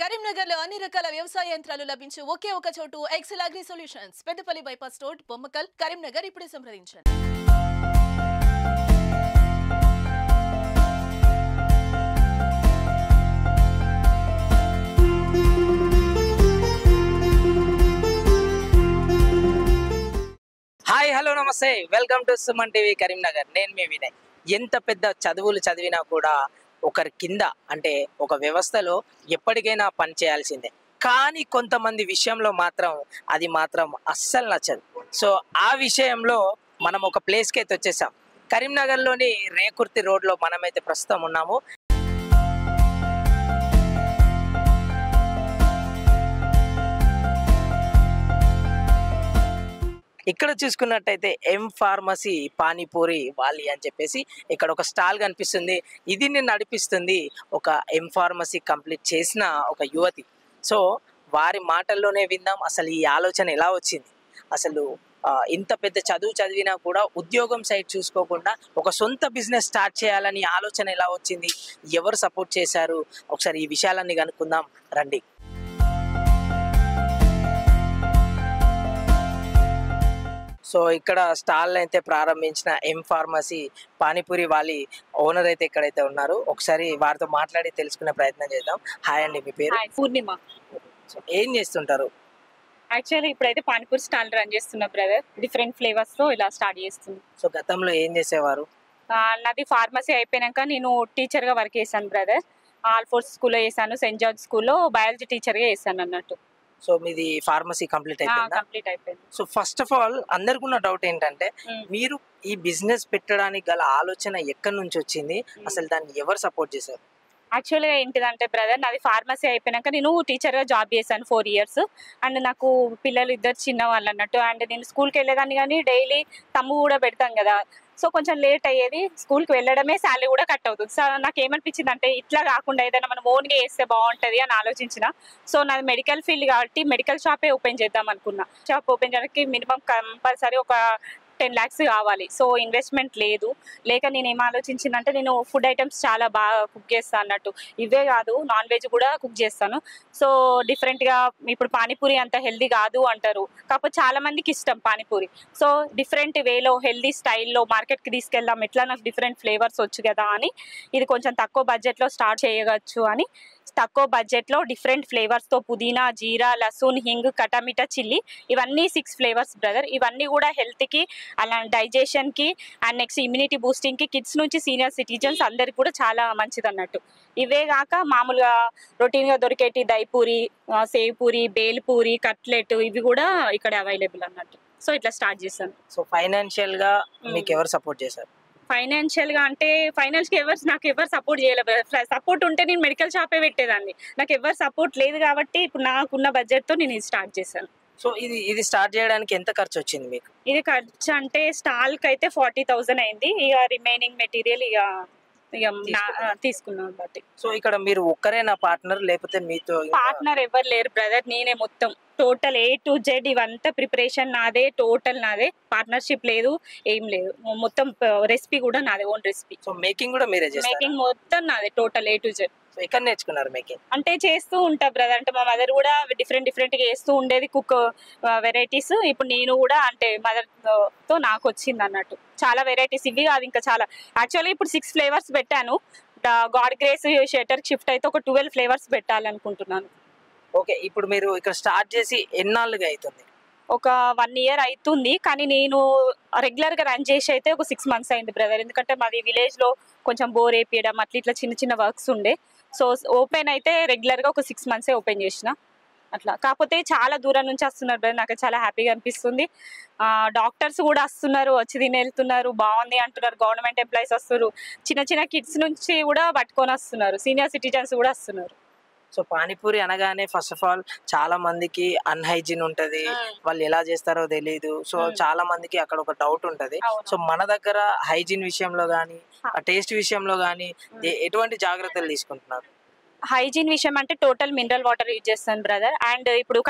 కరీంనగర్లో అన్ని రకాల వ్యవసాయ యంత్రాలు లభించే ఒకే ఒక చోటు Excel Agri Solutions Peddapalli bypass road Bommakal Karimnagar ఇప్పుడే సంప్రదించండి. హాయ్ హలో నమస్తే welcome to Suman TV Karimnagar. నేను మీ వినయ్. ఎంత పెద్ద చదువులు చదివినా కూడా ఒకరి కింద అంటే ఒక వ్యవస్థలో ఎప్పటికైనా పని చేయాల్సిందే. కానీ కొంతమంది విషయంలో మాత్రం అది మాత్రం అస్సలు నచ్చదు. సో ఆ విషయంలో మనం ఒక ప్లేస్కి అయితే వచ్చేసాం. కరీంనగర్లోని రేకుర్తి రోడ్లో మనమైతే ప్రస్తుతం ఉన్నాము. ఇక్కడ చూసుకున్నట్టయితే ఎం ఫార్మసీ పానీపూరి వాలి అని చెప్పేసి ఇక్కడ ఒక స్టాల్ కనిపిస్తుంది. ఇది నేను నడిపిస్తుంది ఒక ఎం ఫార్మసీ కంప్లీట్ చేసిన ఒక యువతి. సో వారి మాటల్లోనే విందాం అసలు ఈ ఆలోచన ఎలా వచ్చింది. అసలు ఇంత పెద్ద చదువు చదివినా కూడా ఉద్యోగం సైడ్ చూసుకోకుండా ఒక సొంత బిజినెస్ స్టార్ట్ చేయాలని ఆలోచన ఎలా వచ్చింది, ఎవరు సపోర్ట్ చేశారు, ఒకసారి ఈ విషయాలన్నీ కనుక్కుందాం రండి. సో ఇక్కడ స్టాల్ అయితే ప్రారంభించిన ఎం ఫార్మసీ పానీపూరి వాలి ఓనర్ అయితే ఇక్కడైతే ఉన్నారు. ఒకసారి వారితో మాట్లాడి తెలుసుకునే ప్రయత్నం చేద్దాం. హాయ్ అండి, మీ పేరు? పూర్ణిమ. సో ఏం చేస్తుంటారు? యాక్చువల్లీ ఇప్పుడైతే పానీపూరి స్టాల్ రన్ చేస్తున్నా బ్రదర్. డిఫరెంట్ ఫ్లేవర్స్ లో ఇలా స్టార్ట్ చేస్తున్నా. సో గతంలో ఏం చేసేవారు? నాది ఫార్మసీ అయిపోయాక నేను టీచర్ గా వర్క్ చేశాను బ్రదర్. ఆల్ఫోర్స్ స్కూల్లో చేశాను, సెయింట్ జార్జ్ స్కూల్లో బయాలజీ టీచర్ గా చేశాను అన్నట్టు. సో మీది ఫార్మసీ కంప్లీట్ అయిపోయిందా? కంప్లీట్ అయిపోయింది. సో ఫస్ట్ ఆఫ్ ఆల్ అందరికి ఉన్న డౌట్ ఏంటంటే మీరు ఈ బిజినెస్ పెట్టడానికి గల ఆలోచన ఎక్కడి నుంచి వచ్చింది, అసలు దాన్ని ఎవరు సపోర్ట్ చేశారు? యాక్చువల్గా ఏంటిదంటే బ్రదర్, నాది ఫార్మసీ అయిపోయాక నేను టీచర్గా జాబ్ చేశాను 4 years. అండ్ నాకు పిల్లలు 2 చిన్న వాళ్ళు అన్నట్టు. అండ్ నేను స్కూల్కి వెళ్ళేదాన్ని కానీ డైలీ తమ్ము కూడా పెడతాం కదా. సో కొంచెం లేట్ అయ్యేది, స్కూల్కి వెళ్ళడమే శాలరీ కూడా కట్ అవుతుంది. సో నాకు ఏమనిపించింది అంటే ఇట్లా కాకుండా ఏదైనా మనం ఓన్గా చేస్తే బాగుంటుంది అని ఆలోచించిన. సో నాది మెడికల్ ఫీల్డ్ కాబట్టి మెడికల్ షాపే ఓపెన్ చేద్దాం అనుకున్నా. షాప్ ఓపెన్ చేయడానికి మినిమం కంపల్సరీ ఒక 10 lakhs కావాలి. సో ఇన్వెస్ట్మెంట్ లేక నేను ఏం ఆలోచించిందంటే నేను ఫుడ్ ఐటమ్స్ చాలా బాగా కుక్ చేస్తాను అన్నట్టు. ఇవే కాదు, నాన్ వెజ్ కూడా కుక్ చేస్తాను. సో డిఫరెంట్గా ఇప్పుడు పానీపూరి అంత హెల్దీ కాదు అంటారు, కాకపోతే చాలా మందికి ఇష్టం పానీపూరి. సో డిఫరెంట్ వేలో హెల్దీ స్టైల్లో మార్కెట్కి తీసుకెళ్దాం, ఎట్లా నాకు డిఫరెంట్ ఫ్లేవర్స్ వచ్చు కదా అని, ఇది కొంచెం తక్కువ బడ్జెట్లో స్టార్ట్ చేయవచ్చు అని తక్కువ బడ్జెట్లో డిఫరెంట్ ఫ్లేవర్స్తో పుదీనా, జీరా, లసూన్, హింగ్, కటామిటా, చిల్లీ, ఇవన్నీ 6 ఫ్లేవర్స్ బ్రదర్. ఇవన్నీ కూడా హెల్త్కి, అలా డైజెషన్కి అండ్ నెక్స్ట్ ఇమ్యూనిటీ బూస్టింగ్కి, కిడ్స్ నుంచి సీనియర్ సిటిజన్స్ అందరికి కూడా చాలా మంచిది అన్నట్టు. ఇవే కాక మామూలుగా రొటీన్గా దొరికేటి దైపూరి, సేవ్ పూరి, బేల్ పూరి, కట్లెట్, ఇవి కూడా ఇక్కడ అవైలబుల్ అన్నట్టు. సో ఇట్లా స్టార్ట్ చేశాను. సో ఫైనాన్షియల్గా మీకు ఎవరు సపోర్ట్ చేశారు? ఫైనాన్షియల్గా అంటే నాకు ఎవరు సపోర్ట్ చేయలేదు. సపోర్ట్ ఉంటే నేను మెడికల్ షాపే పెట్టేదాన్ని. నాకు ఎవరు సపోర్ట్ లేదు కాబట్టి ఇప్పుడు నాకున్న బడ్జెట్తో నేను ఇది స్టార్ట్ చేశాను. సో ఇది స్టార్ట్ చేయడానికి ఎంత ఖర్చు వచ్చింది మీకు? ఇది ఖర్చు అంటే స్టాల్కి అయితే 40,000 అయింది. ఇక రిమైనింగ్ మెటీరియల్ ఇక తీసుకున్నాం బట్టి. సో ఇక్కడ మీరు ఒక్కరేనా పార్ట్నర్, లేకపోతే మీతో పార్ట్నర్ ఎవరు లేరు బ్రదర్, నేనే మొత్తం టోటల్ A to Z ఇవంతా ప్రిపరేషన్ నాదే, టోటల్ నాదే, పార్ట్నర్షిప్ లేదు, ఏం లేదు. మొత్తం రెసిపీ కూడా నాదే, ఓన్ రెసిపీ. సో మేకింగ్ కూడా మీరే చేస్తారా? మేకింగ్ మొత్తం నాదే, total A to Z. So ఎక్కడ నేర్చుకున్నారు మేకింగ్? అంటే చేస్తూ ఉంటా బ్రదర్. అంటే మా మదర్ కూడా డిఫరెంట్గా చేస్తూ ఉండేది కుక్ వెరైటీస్. ఇప్పుడు నేను కూడా అంటే మదర్తో నాకు వచ్చింది అన్నట్టు చాలా వెరైటీస్. ఇవి కాదు ఇంకా చాలా. యాక్చువల్లీ ఇప్పుడు 6 ఫ్లేవర్స్ పెట్టాను. గాడ్ గ్రేస్ షెటర్ షిఫ్ట్ అయితే ఒక 12 ఫ్లేవర్స్ పెట్టాలనుకుంటున్నాను. ఓకే, ఇప్పుడు మీరు ఇక్కడ స్టార్ట్ చేసి ఎన్నాళ్ళుగా అవుతుంది? ఒక 1 year అవుతుంది. కానీ నేను రెగ్యులర్గా రన్ చేసి అయితే ఒక 6 months అయింది బ్రదర్. ఎందుకంటే మాది విలేజ్లో కొంచెం బోర్ వేపియడం అట్లా ఇట్లా చిన్న వర్క్స్ ఉండే. సో ఓపెన్ అయితే రెగ్యులర్గా ఒక 6 months ఓపెన్ చేసిన అట్లా. కాకపోతే చాలా దూరం నుంచి వస్తున్నారు బ్రదర్, నాకు చాలా హ్యాపీగా అనిపిస్తుంది. డాక్టర్స్ కూడా వస్తున్నారు, వచ్చి తిని వెళ్తున్నారు, బాగుంది అంటున్నారు. గవర్నమెంట్ ఎంప్లాయీస్ వస్తున్నారు, చిన్న కిడ్స్ నుంచి కూడా పట్టుకొని వస్తున్నారు, సీనియర్ సిటిజన్స్ కూడా వస్తున్నారు. సో పానీపూరి అనగానే ఫస్ట్ ఆఫ్ ఆల్ చాలా మందికి అన్హైజీన్ ఉంటది, వాళ్ళు ఎలా చేస్తారో తెలియదు. సో చాలా మందికి అక్కడ ఒక డౌట్ ఉంటది. సో మన దగ్గర హైజీన్ విషయంలో గానీ, టేస్ట్ విషయంలో గానీ ఎటువంటి జాగ్రత్తలు తీసుకుంటున్నారు? హైజీన్ విషయం అంటే టోటల్ మినరల్ వాటర్ యూజ్ చేస్తాను బ్రదర్. అండ్ ఇప్పుడు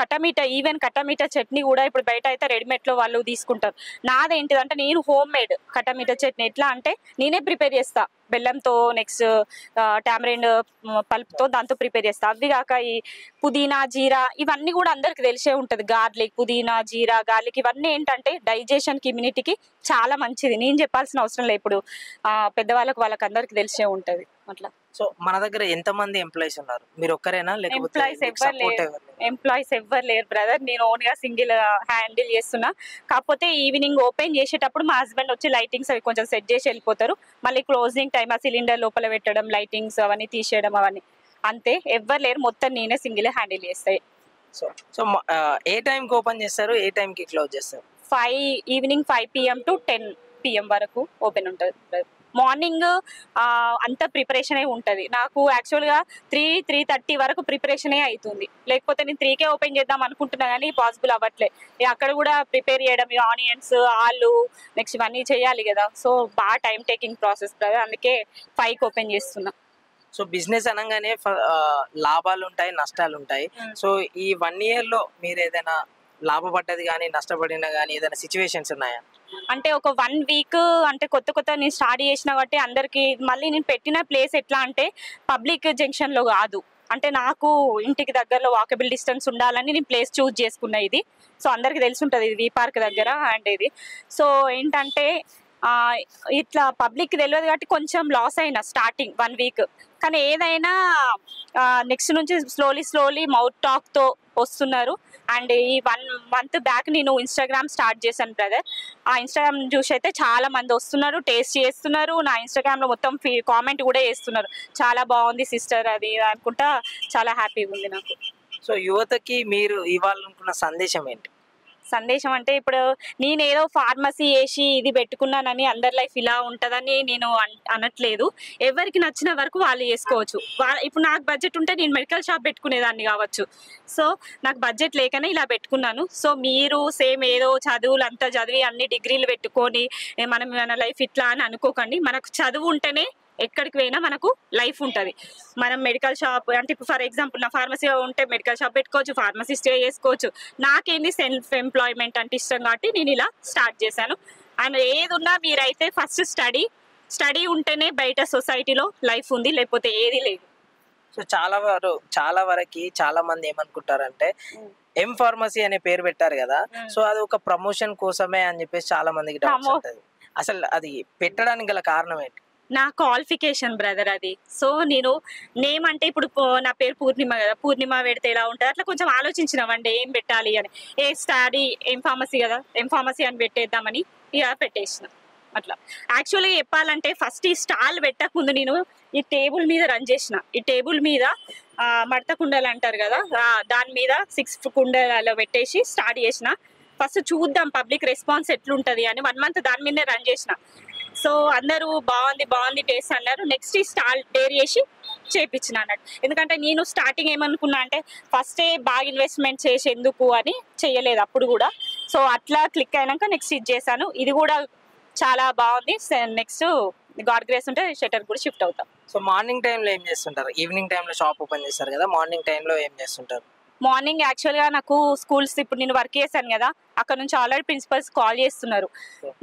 ఈవెన్ కట్టమీట చట్నీ కూడా ఇప్పుడు బయట అయితే రెడీమేడ్ లో వాళ్ళు తీసుకుంటారు. నాదేంటిదంటే నేను హోమ్ మేడ్ కట్టమీట చట్నీ ఎట్లా అంటే నేనే ప్రిపేర్ చేస్తా, బెల్లంతో, నెక్స్ట్ టామరిన్ పల్ప్తో దాంతో ప్రిపేర్ చేస్తా. అవి కాక ఈ పుదీనా జీరా ఇవన్నీ కూడా అందరికి తెలిసే ఉంటుంది. గార్లిక్, పుదీనా, జీరా, గార్లిక్ ఇవన్నీ ఏంటంటే డైజెషన్కి, ఇమ్యూనిటీకి చాలా మంచిది. నేను చెప్పాల్సిన అవసరం లేదు. ఇప్పుడు వాళ్ళకి అందరికి తెలిసే ఉంటుంది అట్లా. సో మన దగ్గర ఎంతమంది ఎంప్లాయీస్ ఉన్నారు? మీరు ఒక్కరేనా లేకపోతే ఎంప్లాయీస్ ఎవ్వరు లేరు బ్రదర్. నేను ఓన్ గా సింగిల్ హ్యాండిల్ చేస్తున్నా. కాకపోతే ఈవినింగ్ ఓపెన్ చేసేటప్పుడు మా హస్బెండ్ వచ్చి లైటింగ్స్ అవి కొంచెం సెట్ చేసి వెళ్ళిపోతారు. మళ్ళీ క్లోజింగ్ టైం ఆ సిలిండర్ లోపల పెట్టడం, లైటింగ్స్ అవన్నీ తీసేయడం అవన్నీ అంతే. ఎవ్వరు లేరు, మొత్తం నేనే సింగిల్ హ్యాండిల్ చేస్తాయి. సో ఏ టైంకి ఓపెన్ చేస్తారు, ఏ టైంకి క్లోజ్ చేస్తారు? ఈవినింగ్ 5 PM to 10 PM వరకు ఓపెన్ ఉంటుంది. మార్నింగ్ అంత ప్రిపరేషన్ ఉంటుంది. నాకు యాక్చువల్గా 3-3:30 వరకు ప్రిపరేషనే అవుతుంది. లేకపోతే నేను 3కే ఓపెన్ చేద్దాం అనుకుంటున్నా కానీ పాసిబుల్ అవ్వట్లే. అక్కడ కూడా ప్రిపేర్ చేయడం, ఆనియన్స్, ఆలు, నెక్స్ట్ ఇవన్నీ చేయాలి కదా. సో బాగా టైం టేకింగ్ ప్రాసెస్ కదా, అందుకే 5కి ఓపెన్ చేస్తున్నా. సో బిజినెస్ అనగానే లాభాలు ఉంటాయి, నష్టాలు ఉంటాయి. సో ఈ 1 year లో మీరు ఏదైనా లాభపడ్డది కానీ నష్టపడిన కానీ ఏదైనా సిచ్యువేషన్స్ ఉన్నాయా? అంటే ఒక 1 week అంటే కొత్త నేను స్టార్ట్ చేసిన కాబట్టి అందరికి మళ్ళీ నేను పెట్టిన ప్లేస్ ఎట్లా అంటే పబ్లిక్ జంక్షన్ లో కాదు. అంటే నాకు ఇంటికి దగ్గరలో వాకబుల్ డిస్టెన్స్ ఉండాలని నేను ప్లేస్ చూస్ చేసుకున్నా ఇది. సో అందరికి తెలిసి ఉంటుంది ఇది వి పార్క్ దగ్గర. అండ్ ఇది సో ఏంటంటే ఇట్లా పబ్లిక్ తెలియదు కాబట్టి కొంచెం లాస్ అయినా స్టార్టింగ్ 1 week. కానీ ఏదైనా నెక్స్ట్ నుంచి స్లోలీ మౌత్ టాక్తో వస్తున్నారు. అండ్ ఈ 1 month బ్యాక్ నేను ఇన్స్టాగ్రామ్ స్టార్ట్ చేశాను బ్రదర్. ఆ ఇన్స్టాగ్రామ్ చూసి అయితే చాలా మంది వస్తున్నారు, టేస్ట్ చేస్తున్నారు. నా ఇన్స్టాగ్రామ్లో మొత్తం కామెంట్ కూడా చేస్తున్నారు, చాలా బాగుంది సిస్టర్ అది అనుకుంటా. చాలా హ్యాపీగా ఉంది నాకు. సో యువతకి మీరు ఇవ్వాలనుకున్న సందేశం ఏంటి? సందేశం అంటే ఇప్పుడు నేను ఏదో ఫార్మసీ చేసి ఇది పెట్టుకున్నానని అందరి లైఫ్ ఇలా ఉంటుందని నేను అనట్లేదు. ఎవరికి నచ్చిన వరకు వాళ్ళు చేసుకోవచ్చు. ఇప్పుడు నాకు బడ్జెట్ ఉంటే నేను మెడికల్ షాప్ పెట్టుకునేదాన్ని కావచ్చు. సో నాకు బడ్జెట్ లేకనే ఇలా పెట్టుకున్నాను. సో మీరు సేమ్ ఏదో చదువులు అంతా చదివి అన్ని డిగ్రీలు పెట్టుకొని మన లైఫ్ ఇట్లా అని అనుకోకండి. మనకు చదువు ఉంటేనే ఎక్కడికి పోయినా మనకు లైఫ్ ఉంటుంది. మనం మెడికల్ షాప్ అంటే ఇప్పుడు ఫర్ ఎగ్జాంపుల్ నా ఫార్మసీ ఉంటే మెడికల్ షాప్ పెట్టుకోవచ్చు, ఫార్మసిస్ట్ చేసుకోవచ్చు. నాకేంది సెల్ఫ్ ఎంప్లాయ్మెంట్ అంటే ఇష్టం కాబట్టి నేను ఇలా స్టార్ట్ చేశాను. అండ్ ఏది ఉన్నా మీరైతే ఫస్ట్ స్టడీ ఉంటేనే బయట సొసైటీలో లైఫ్ ఉంది, లేకపోతే ఏది లేదు. సో చాలా వరకు చాలా మంది ఏమనుకుంటారంటే ఎం ఫార్మసీ అనే పేరు పెట్టారు కదా, సో అది ఒక ప్రమోషన్ కోసమే అని చెప్పేసి చాలా మందికి డౌట్స్ ఉంటుంది. అసలు అది పెట్టడానికి గల కారణం ఏంటి? నా క్వాలిఫికేషన్ బ్రదర్ అది. సో నేను నేమ్ అంటే ఇప్పుడు నా పేరు పూర్ణిమ కదా, పూర్ణిమ పెడితే ఎలా ఉంటుంది అట్లా కొంచెం ఆలోచించినామండి ఏం పెట్టాలి అని. ఎం ఫార్మసీ కదా, ఎం ఫార్మసీ అని పెట్టేద్దామని ఇక పెట్టేసిన. అట్లా యాక్చువల్గా చెప్పాలంటే ఫస్ట్ ఈ స్టాల్ పెట్టక ముందు నేను ఈ టేబుల్ మీద రన్ చేసిన. ఈ టేబుల్ మీద మడత కుండలు అంటారు కదా, దాని మీద 6 కుండలలో పెట్టేసి స్టార్ట్ చేసిన. ఫస్ట్ చూద్దాం పబ్లిక్ రెస్పాన్స్ ఎట్లుంటుంది అని 1 month దాని మీదనే రన్ చేసిన. సో అందరూ బాగుంది టేస్ట్ అన్నారు. నెక్స్ట్ ఈ స్టాల్ డేర్ చేసి చేపించిన అన్నట్టు. ఎందుకంటే నేను స్టార్టింగ్ ఏమనుకున్నా అంటే ఫస్టే బాగా ఇన్వెస్ట్మెంట్ చేసి ఎందుకు అని చేయలేదు అప్పుడు కూడా. సో అట్లా క్లిక్ అయినాక నెక్స్ట్ ఇది చేశాను. ఇది కూడా చాలా బాగుంది. నెక్స్ట్ గాడ్ గ్రేస్ ఉంటే షట్టర్ కూడా షిఫ్ట్ అవుతాం. సో మార్నింగ్ టైంలో ఏం చేస్తుంటారు? ఈవినింగ్ టైంలో షాప్ ఓపెన్ చేస్తారు కదా, మార్నింగ్ టైంలో ఏం చేస్తుంటారు? మార్నింగ్ యాక్చువల్గా నాకు స్కూల్స్ ఇప్పుడు నేను వర్క్ చేశాను కదా, అక్కడ నుంచి ఆల్రెడీ ప్రిన్సిపల్స్ కాల్ చేస్తున్నారు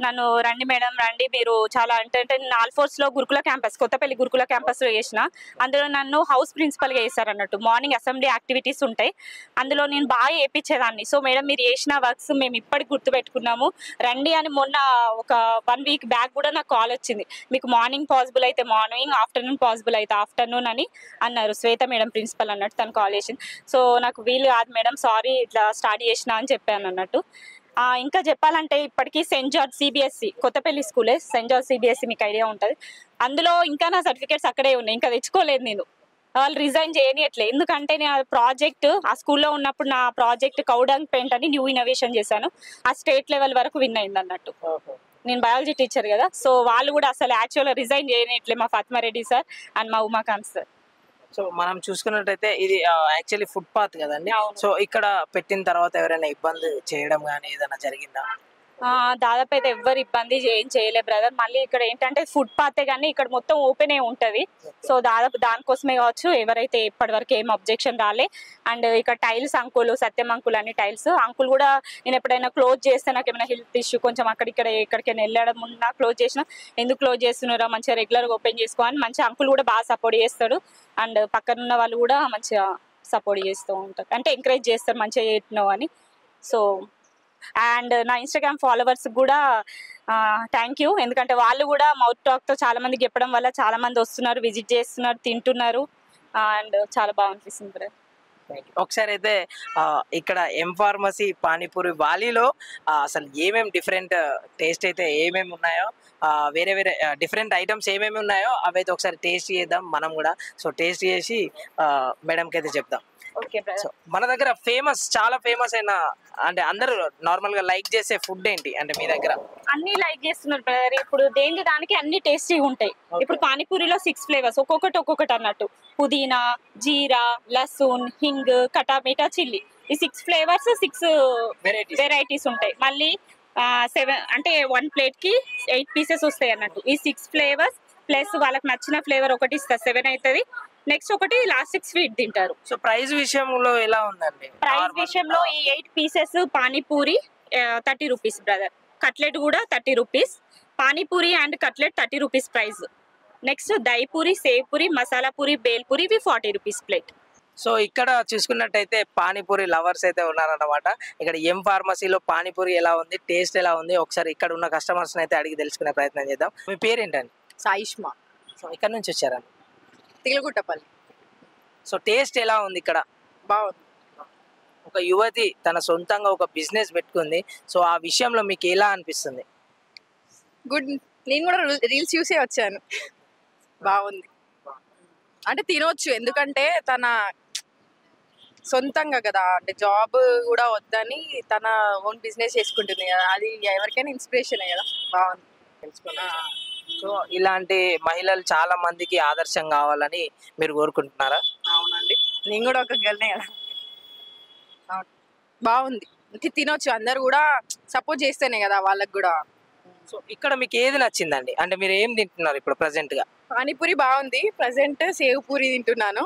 నన్ను, రండి మేడం రండి మీరు చాలా అంటే నేను ఆల్ఫోర్స్లో గురుకుల క్యాంపస్, కొత్తపల్లి గురుకుల క్యాంపస్లో చేసిన. అందులో నన్ను హౌస్ ప్రిన్సిపల్గా చేశారు అన్నట్టు. మార్నింగ్ అసెంబ్లీ యాక్టివిటీస్ ఉంటాయి, అందులో నేను బాగా చేయించేదాన్ని. సో మేడం మీరు చేసిన వర్క్స్ మేము ఇప్పటికి గుర్తుపెట్టుకున్నాము, రండి అని మొన్న ఒక 1 week బ్యాక్ కూడా నాకు కాల్ వచ్చింది. మీకు మార్నింగ్ పాసిబుల్ అయితే మార్నింగ్, ఆఫ్టర్నూన్ పాసిబుల్ అయితే ఆఫ్టర్నూన్ అని అన్నారు. శ్వేత మేడం ప్రిన్సిపల్ అన్నట్టు తను కాల్ చేసింది. సో నాకు వీలు కాదు మేడం సారీ ఇట్లా స్టార్ట్ చేసిన అని చెప్పాను అన్నట్టు. ఇంకా చెప్పాలంటే ఇప్పటికీ సెయింట్ జార్జ్ సిబిఎస్ఈ కొత్తపల్లి స్కూలే, సెయింట్ జార్జ్ సిబిఎస్ఈ మీకు ఐడియా ఉంటుంది. అందులో ఇంకా నా సర్టిఫికేట్స్ అక్కడే ఉన్నాయి, ఇంకా తెచ్చుకోలేదు నేను. వాళ్ళు రిజైన్ చేయనియట్లే. ఎందుకంటే నేను ప్రాజెక్ట్ ఆ స్కూల్లో ఉన్నప్పుడు నా ప్రాజెక్ట్ కౌడంగ్ పెయింట్ అని న్యూ ఇన్నోవేషన్ చేశాను. ఆ స్టేట్ లెవెల్ వరకు విన్ అయింది అన్నట్టు. నేను బయాలజీ టీచర్ కదా, సో వాళ్ళు కూడా అసలు యాక్చువల్గా రిజైన్ చేయనియట్లే, మా ఫాతిమారెడ్డి సార్ అండ్ మా ఉమాకాంత్ సార్. సో మనం చూసుకున్నట్టయితే ఇది యాక్చువల్లీ ఫుట్పాత్ కదండి. సో ఇక్కడ పెట్టిన తర్వాత ఎవరైనా ఇబ్బంది చేయడం కానీ ఏదైనా జరిగిందా? దాదాపు అయితే ఎవ్వరు ఇబ్బంది ఏం చేయలే బ్రదర్. మళ్ళీ ఇక్కడ ఏంటంటే ఫుడ్ పాతే కానీ ఇక్కడ మొత్తం ఓపెన్ ఉంటది. సో దాదాపు దానికోసమే కావచ్చు ఎవరైతే ఇప్పటి వరకు ఏం అబ్జెక్షన్ రాలే. అండ్ ఇక్కడ టైల్స్ అంకులు, సత్యం అంకుల్ అని టైల్స్ అంకుల్ కూడా నేను ఎప్పుడైనా క్లోజ్ చేస్తే నాకు ఏమైనా హెల్త్ ఇష్యూ కొంచెం అక్కడిక్కడ ఎక్కడికైనా వెళ్ళడం ఉన్నా క్లోజ్ చేసిన ఎందుకు క్లోజ్ చేస్తున్నారా మంచిగా రెగ్యులర్గా ఓపెన్ చేసుకోవాలి మంచి అంకుల్ కూడా బాగా సపోర్ట్ చేస్తాడు. అండ్ పక్కన ఉన్న వాళ్ళు కూడా మంచిగా సపోర్ట్ చేస్తూ ఉంటారు, అంటే ఎంకరేజ్ చేస్తారు మంచిగా చేస్తున్నావు అని. సో అండ్ నా ఇన్స్టాగ్రామ్ ఫాలోవర్స్ కూడా థ్యాంక్ యూ, ఎందుకంటే వాళ్ళు కూడా మౌత్ టాక్తో చాలా మందికి చెప్పడం వల్ల చాలా మంది వస్తున్నారు, విజిట్ చేస్తున్నారు, తింటున్నారు. అండ్ చాలా బాగా అనిపిస్తుంది బ్రదర్. ఒకసారి అయితే ఇక్కడ ఎం ఫార్మసీ పానీపూరి వాలీలో అసలు ఏమేమి డిఫరెంట్ టేస్ట్ అయితే ఏమేమి ఉన్నాయో, వేరే వేరే డిఫరెంట్ ఐటమ్స్ ఏమేమి ఉన్నాయో అవైతే ఒకసారి టేస్ట్ చేద్దాం మనం కూడా. సో టేస్ట్ చేసి మేడంకి అయితే చెప్దాం. Okay brother. మన దగ్గర ఫేమస్, చాలా ఫేమస్ అయిన, అంటే అందరూ నార్మల్ గా లైక్ చేసే ఫుడ్ ఏంటి అంటే మీ దగ్గర? అన్ని లైక్ చేస్తున్నారు బ్రదర్. ఇప్పుడు దేనికి దానికి అన్ని టేస్టీగా ఉంటాయి. ఇప్పుడు పానీపూరిలో 6 ఫ్లేవర్స్, ఒక్కొక్కటి అన్నట్టు. పుదీనా, జీరా, లసూన్, హింగ్, కటామిటా, చిల్లీ, ఈ 6 ఫ్లేవర్స్ 6 వెరైటీస్ ఉంటాయి. మళ్ళీ 7 అంటే 1 ప్లేట్ కి 8 పీసెస్ వస్తాయి అన్నట్టు. ఈ 6 ఫ్లేవర్స్ ప్లస్ వాళ్ళకి నచ్చిన ఫ్లేవర్ ఒకటి ఇస్తారు, 7 అవుతుంది. నెక్స్ట్ ఒకటి లాస్ట్ 6 స్వీట్ తింటారు. సో ప్రైస్ విషయంలో ఎలా ఉందండి? ప్రైస్ విషయంలో ఈ 8 pieces panipuri 30 rupees brother. Cutlet కూడా 30 rupees. Panipuri and cutlet 30 rupees price. Next dahi puri, save puri, masala puri, bhel puri ఇవి 40 రూపీస్ ప్లేట్. సో ఇక్కడ చూసుకున్నట్టయితే పానీపూరి లవర్స్ అయితే ఉన్నారన్నమాట. ఇక్కడ ఎం ఫార్మసీలో పానీపూరి ఎలా ఉంది, టేస్ట్ ఎలా ఉంది, ఒకసారి ఇక్కడ ఉన్న కస్టమర్స్ అయితే అడిగి తెలుసుకునే ప్రయత్నం చేద్దాం. మీ పేరేంటండి? సాయిష్మా. సో ఇక్కడ నుంచి వచ్చారండి? తిలగుట్టపల్లి. సో టేస్ట్ ఎలా ఉంది ఇక్కడ? బాగుంది. ఒక యువతి తన సొంతంగా ఒక బిజినెస్ పెట్టుకుంది, సో ఆ విషయంలో మీకు ఎలా అనిపిస్తుంది? గుడ్. నేను కూడా రీల్స్ చూసే వచ్చాను. బాగుంది, అంటే తినొచ్చు, ఎందుకంటే తన సొంతంగా కదా, అంటే జాబ్ కూడా వద్దని తన ఓన్ బిజినెస్ చేసుకుంటుంది కదా, అది ఎవరికైనా ఇన్స్పిరేషన్ కదా. బాగుంది. సో ఇలాంటి మహిళలు చాలా మందికి ఆదర్శం కావాలని మీరు కోరుకుంటున్నారా? అవునండి, నేను కూడా ఒక గర్ల్నే కదా. అవును, బాగుంది. తినొచ్చు, అందరు కూడా సపోర్ట్ చేస్తేనే కదా వాళ్ళకి కూడా. సో ఇక్కడ మీకు ఏది నచ్చిందండి? అంటే మీరు ఏం తింటున్నారు ఇప్పుడు ప్రెసెంట్ గా? పానీపూరి బాగుంది, ప్రజెంట్ సేవ్ పూరి తింటున్నాను.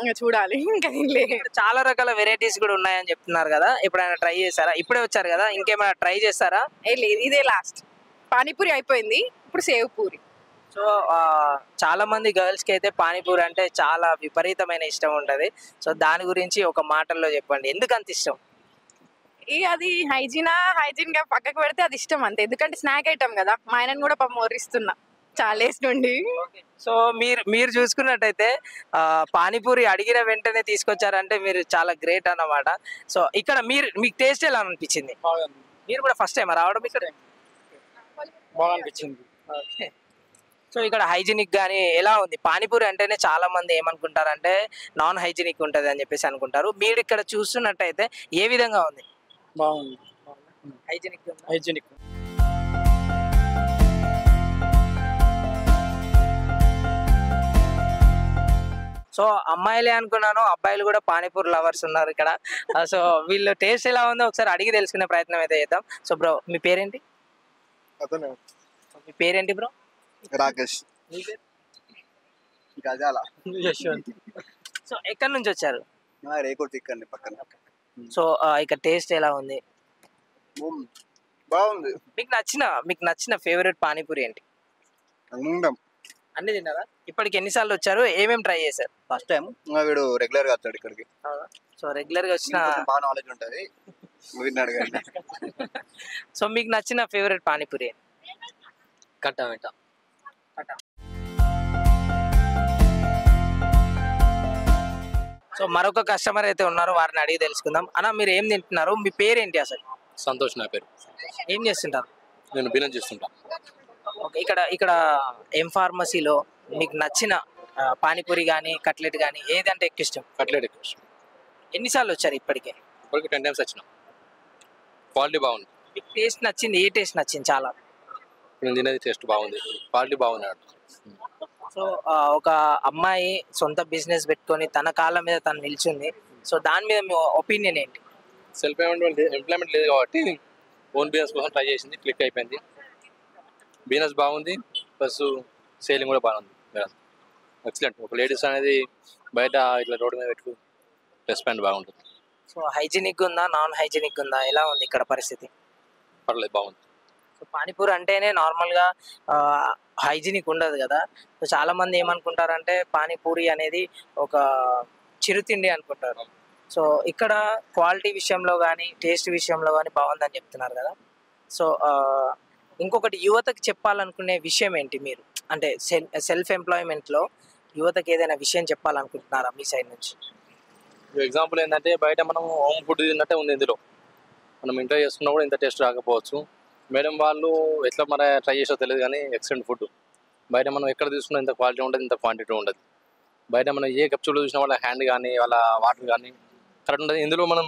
ఇంకా చూడాలి, ఇంకా తినలేదు. చాలా రకాల వెరైటీస్ కూడా ఉన్నాయని చెప్తున్నారు కదా, ఎప్పుడైనా ట్రై చేస్తారా? ఇప్పుడే వచ్చారు కదా, ఇంకేమైనా ట్రై చేస్తారా? లేదు, ఇదే లాస్ట్. పానీపూరి అయిపోయింది, ఇప్పుడు సేవ్ పూరి. సో చాలా మంది గర్ల్స్ కి అయితే పానీపూరి అంటే చాలా విపరీతమైన ఇష్టం ఉంటది. సో దాని గురించి ఒక మాటల్లో చెప్పండి, ఎందుకు అంత ఇష్టం? ఇక అది హైజీన్ గా పక్కకు పెడితే అది ఇష్టం అంతే, ఎందుకంటే స్నాక్ ఐటమ్ కదా. మా ఆయనను కూడా మొర్రిస్తున్నా చాలా వేసి నుండి. సో మీరు చూసుకున్నట్టయితే పానీపూరి అడిగిన వెంటనే తీసుకొచ్చారంటే మీరు చాలా గ్రేట్ అన్నమాట. సో ఇక్కడ మీకు టేస్ట్ ఎలా అనిపించింది? మీరు కూడా ఫస్ట్ టైం రావడం ఇక్కడ? బాగా అనిపించింది. సో ఇక్కడ హైజీనిక్ కానీ ఎలా ఉంది? పానీపూరి అంటేనే చాలా మంది ఏమనుకుంటారంటే నాన్ హైజీనిక్ ఉంటుంది అని చెప్పేసి అనుకుంటారు. మీరు ఇక్కడ చూస్తున్నట్టయితే ఏ విధంగా ఉంది? బాగుంది, హైజీనిక్. సో అమ్మాయిలే అనుకున్నాను, అబ్బాయిలు కూడా పానీపూరి లవర్స్ ఉన్నారు ఇక్కడ. సో వీళ్ళు టేస్ట్ ఎలా ఉందో ఒకసారి అడిగి తెలుసుకునే ప్రయత్నం అయితే చేద్దాం. సో బ్రో, మీ పేరేంటి? మీ పేరేంటి బ్రో? రాకేష్. గజాల. సో ఎక్కడి నుంచి వచ్చారు? రేకోటి ఇక్కడ పక్కన. సో ఇక్కడ టేస్ట్ ఎలా ఉంది? బాగుంది. మీకు నచ్చిన ఫేవరెట్ పానీపూరి ఏంటి? అన్ని తిన్నారా? ఇప్పటికి ఎన్నిసార్లు వచ్చారు, ఏమేమి ట్రై చేశారు? First time. వీడు రెగ్యులర్ గా వస్తాడు ఇక్కడికి. సో రెగ్యులర్ గా వచ్చిన బాగా నాలెడ్జ్ ఉంటది, వీడిని అడగండి. సో మీకు నచ్చిన ఫేవరెట్ పానీపూరి ఏంటి? కట్టామిటా. సో మరొక కస్టమర్ అయితే ఉన్నారు, వారిని అడిగి తెలుసుకుందాం. అన్న, మీరు ఏం తింటున్నారు? మీ పేరేంటి అసలు? సంతోష్ నా పేరు. ఏం చేస్తుంటారు? నేను బిజినెస్ చేస్తుంటా. ఓకే, ఇక్కడ ఎం ఫార్మసీలో మీకు నచ్చిన పానీపూరి కానీ కట్లెట్ కానీ ఏదంటే ఎక్కువ ఇష్టం? కట్లెట్ ఎక్కువ ఇష్టం. ఎన్నిసార్లు వచ్చారు ఇప్పటికే? 10 times వచ్చిన. క్వాలిటీ బాగుంది. మీకు టేస్ట్ నచ్చింది? ఏ టేస్ట్ నచ్చింది చాలా? నేను తినేది టేస్ట్ బాగుంది, క్వాలిటీ బాగున్నాడు. సో ఒక అమ్మాయి సొంత బిజినెస్ పెట్టుకొని తన కాళ్ళ మీద తను నిల్చుంది. సో దాని మీద మీ ఒపీనియన్ ఏంటి? సెల్ఫ్ ఎంప్లాయ్మెంట్ లేదు కాబట్టి ఓన్ బిజినెస్ కోసం ట్రై చేసింది, క్లిక్ అయిపోయింది. బిజినెస్ బాగుంది, ప్లస్ సేలింగ్ కూడా బాగుంది. ఎక్సలెంట్. ఒక లేడీస్ అనేది బయట ఇట్లా రోడ్డు మీద పెట్టుకు ప్లస్ పాయింట్ బాగుంటుంది. సో హైజీనిక్ ఉందా, నాన్ హైజీనిక్ ఉందా, ఎలా ఉంది ఇక్కడ పరిస్థితి? పర్లేదు, బాగుంది. సో పానీపూరి అంటేనే నార్మల్గా హైజీనిక్ ఉండదు కదా. సో చాలా మంది ఏమనుకుంటారంటే పానీపూరి అనేది ఒక చిరుతిండి అనుకుంటారు. సో ఇక్కడ క్వాలిటీ విషయంలో కానీ టేస్ట్ విషయంలో కానీ బాగుందని చెప్తున్నారు కదా. సో ఇంకొకటి యువతకి చెప్పాలనుకునే విషయం ఏంటి మీరు? అంటే సెల్ఫ్ ఎంప్లాయ్మెంట్లో యువతకి ఏదైనా విషయం చెప్పాలనుకుంటున్నారా మీ సైడ్ నుంచి? ఎగ్జాంపుల్ ఏంటంటే బయట మనం హోమ్ ఫుడ్ తిన్నట్టే ఉంది. ఇందులో మనం ఇంట్లో చేసుకున్నా కూడా ఇంత టేస్ట్ రాకపోవచ్చు. మేడం వాళ్ళు ఎట్లా మరి ట్రై చేసో తెలియదు కానీ ఎక్సలెంట్ ఫుడ్. బయట మనం ఎక్కడ తీసుకున్నా ఇంత క్వాలిటీ ఉండదు, ఇంత క్వాంటిటీ ఉండదు. బయట మనం ఏ కప్చులో చూసినా వాళ్ళ హ్యాండ్ కానీ వాళ్ళ వాటర్ కానీ కరెక్ట్ ఉండదు. ఇందులో మనం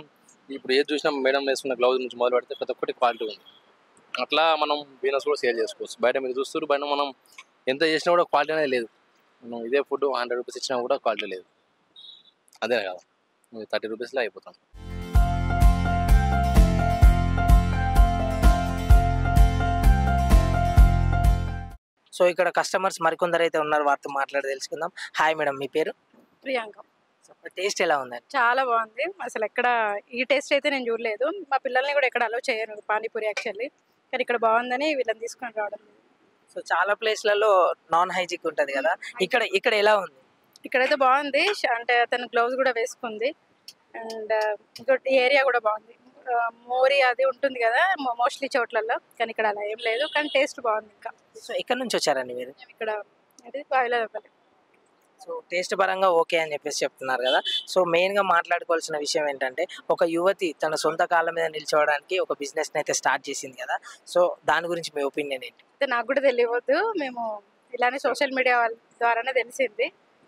ఇప్పుడు ఏది చూసినా మేడం వేసుకున్న గ్లౌజ్ నుంచి మొదలు పెడితే ప్రతి ఒక్కటి క్వాలిటీ ఉంది. అట్లా మనం బిజినెస్ కూడా సేల్ చేసుకోవచ్చు. బయట మీరు చూస్తారు, బయట మనం ఎంత చేసినా కూడా క్వాలిటీ అనేది లేదు. మనం ఇదే ఫుడ్ 100 రూపీస్ ఇచ్చినా కూడా క్వాలిటీ లేదు. అదే కదా, 30 రూపీస్లో అయిపోతాం. సో ఇక్కడ కస్టమర్స్ మరికొందరు అయితే ఉన్నారు, వారితో మాట్లాడి తెలుసుకుందాం. హాయ్ మేడం, మీ పేరు? ప్రియాంక. టేస్ట్ ఎలా ఉందండి? చాలా బాగుంది. అసలు ఎక్కడ ఈ టేస్ట్ అయితే నేను చూడలేదు. మా పిల్లల్ని కూడా ఎక్కడ అలో చేయను పానీపూరి యాక్చువల్లీ, కానీ ఇక్కడ బాగుందని వీళ్ళని తీసుకొని రావడం. సో చాలా ప్లేస్లలో నాన్ హైజీనిక్ ఉంటుంది కదా, ఇక్కడ ఎలా ఉంది? ఇక్కడైతే బాగుంది. అంటే అతను గ్లౌజ్ కూడా వేసుకుంది. అండ్ ఇంకోటి ఏరియా కూడా బాగుంది. మోరీ అది ఉంటుంది కదా మోస్ట్లీ చోట్లలో, కానీ ఇక్కడ అలా ఏం లేదు, కానీ టేస్ట్ బాగుంది. ఇంకా సో ఎక్కడి నుంచి వచ్చారండి మీరు? ఇక్కడ అది సో టేస్ట్ పరంగా ఓకే అని చెప్పేసి చెప్తున్నారు కదా. సో మెయిన్గా మాట్లాడుకోవాల్సిన విషయం ఏంటంటే ఒక యువతి తన సొంత కాళ్ళ మీద నిల్చోవడానికి ఒక బిజినెస్ని అయితే స్టార్ట్ చేసింది కదా. సో దాని గురించి మీ ఒపీనియన్ ఏంటి? అయితే నాకు కూడా తెలియవద్దు. మేము ఇలానే సోషల్ మీడియా వాళ్ళ ద్వారానే తెలిసింది,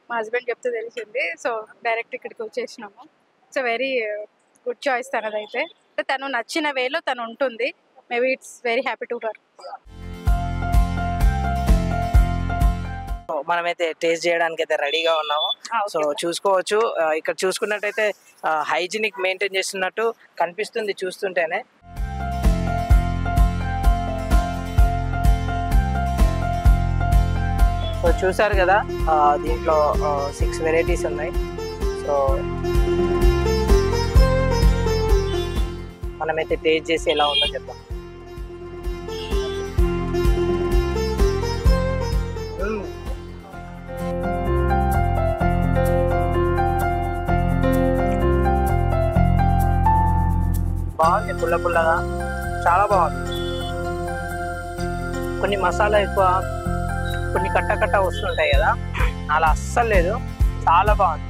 మా హస్బెండ్ చెప్తే తెలిసింది. సో డైరెక్ట్ ఇక్కడికి వచ్చేసినాము. ఇట్స్ వెరీ గుడ్ చాయిస్ తనదైతే. తను నచ్చిన వేలో తను ఉంటుంది. Maybe it's very happy to her. మనమైతే టేస్ట్ చేయడానికి అయితే రెడీగా ఉన్నాము. సో చూసుకోవచ్చు, ఇక్కడ చూసుకున్నట్టయితే హైజీనిక్ మెయింటైన్ చేస్తున్నట్టు కనిపిస్తుంది చూస్తుంటేనే. సో చూసారు కదా, దీంట్లో 6 వెరైటీస్ ఉన్నాయి. సో మనమైతే టేస్ట్ చేసి ఎలా ఉందో చెప్తాం. బాగుంది, పుల్ల పుల్లగా చాలా బాగుంది. కొన్ని మసాలా ఎక్కువ, కొన్ని కట్ట వస్తుంటాయి కదా, అలా అస్సలు లేదు, చాలా బాగుంది.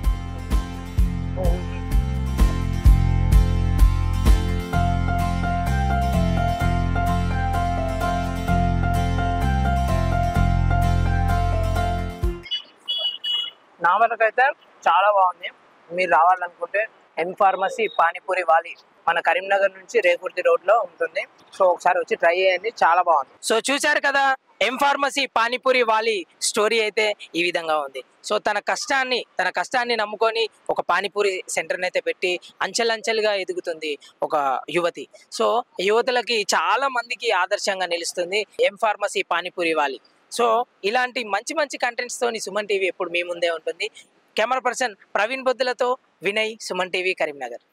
నా వరకైతే చాలా బాగుంది. మీరు రావాలనుకుంటే ఎం ఫార్మసీ పానీపూరి వాలి మన కరీంనగర్ నుంచి రేకుర్తి రోడ్లో ఉంటుంది. సో ఒకసారి వచ్చి ట్రై చేయండి, చాలా బాగుంది. సో చూశారు కదా, ఎం ఫార్మసీ పానీపూరి వాలి స్టోరీ అయితే ఈ విధంగా ఉంది. సో తన కష్టాన్ని నమ్ముకొని ఒక పానీపూరి సెంటర్ని అయితే పెట్టి అంచెలంచెలుగా ఎదుగుతుంది ఒక యువతి. సో యువతులకి చాలా మందికి ఆదర్శంగా నిలుస్తుంది ఎం ఫార్మసీ పానీపూరి వాలి. సో ఇలాంటి మంచి కంటెంట్స్ తోని సుమన్ టీవీ ఎప్పుడు మీ ముందే ఉంటుంది. కెమెరా పర్సన్ ప్రవీణ్ బొద్దులతో వినయ్, సుమన్ టీవీ, కరీంనగర్.